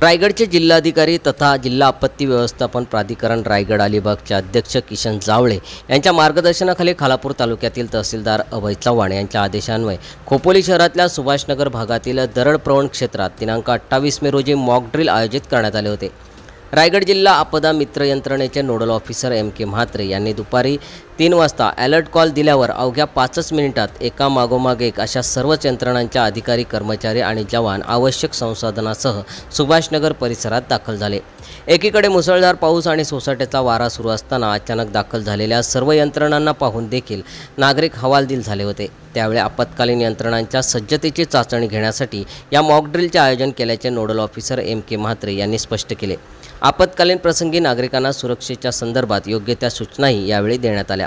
रायगडचे जिल्हाधिकारी तथा जिल्हा आपत्ती व्यवस्थापन प्राधिकरण रायगड अलिबागचे अध्यक्ष किशन जावळे यांच्या मार्गदर्शनाखाली खालापूर तालुक्यातील तहसीलदार अभय चव्हाण यांच्या आदेशान्वये खोपोली शहरातल्या सुभाषनगर भागातील दरड प्रवण क्षेत्रात दिनांक 28 मे रोजी मॉक ड्रिल आयोजित करण्यात आले होते। रायगड जिल्हा आपदा मित्र यंत्रणेचे नोडल ऑफिसर MK म्हात्रे यांनी दुपारी 3 वाजता अलर्ट कॉल दिल्यावर अवघ्या 5 मिनिटात एका मागोमाग एक अशा सर्वच यंत्रणांच्या अधिकारी, कर्मचारी आणि जवान आवश्यक संसाधनासह सुभाषनगर परिसरात दाखल झाले। एकीकडे मुसळधार पाऊस आणि सोसाट्याचा वारा सुरू असताना अचानक दाखल झालेल्या सर्व यंत्रणांना पाहून देखील नागरिक हवालदिल झाले होते। त्यावेळी आपत्कालीन यंत्रणांच्या सज्जतेची चाचणी घेण्यासाठी या मॉक ड्रिलचे आयोजन केल्याचे नोडल ऑफिसर MK म्हात्रे यांनी स्पष्ट केले। आपत्कालीन प्रसंगी नागरिकांना सुरक्षेच्या संदर्भात योग्य त्या सूचनाही यावेळी देण्यात आल्या।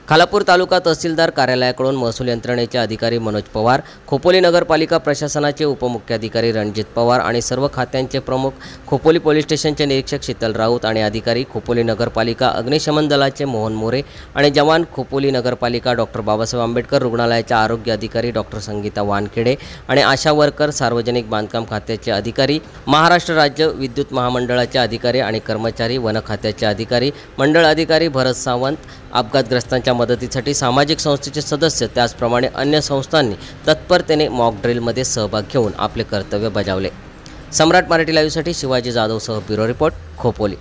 खालापूर तालुका तहसीलदार कार्यालयाकडून महसूल यंत्रणेचे अधिकारी मनोज पवार, खोपोली नगरपालिका प्रशासनाचे उपमुख्याधिकारी रणजित पवार आणि सर्व खात्यांचे प्रमुख, खोपोली पोलीस स्टेशनचे निरीक्षक शीतल राऊत आणि अधिकारी, खोपोली नगरपालिका अग्निशमन दलाचे मोहन मोरे आणि जवान, खोपोली नगरपालिका डॉक्टर बाबासाहेब आंबेडकर रुग्णालयाच्या आरोग्य अधिकारी डॉक्टर संगीता वानखेडे आणि आशा वर्कर, सार्वजनिक बांधकाम खात्याचे अधिकारी, महाराष्ट्र राज्य विद्युत महामंडळाचे अधिकारी आणि कर्मचारी, वन खात्याचे अधिकारी, मंडळ अधिकारी भरत सावंत, अपघातग्रस्तांच्या मदतीसाठी सामाजिक संस्थेचे सदस्य त्याचप्रमाणे अन्य संस्थांनी तत्परतेने मॉक ड्रिलमध्ये सहभाग घेऊन आपले कर्तव्य बजावले। सम्राट मराठी लाईव्हसाठी शिवाजी जाधवसह ब्युरो रिपोर्ट, खोपोली।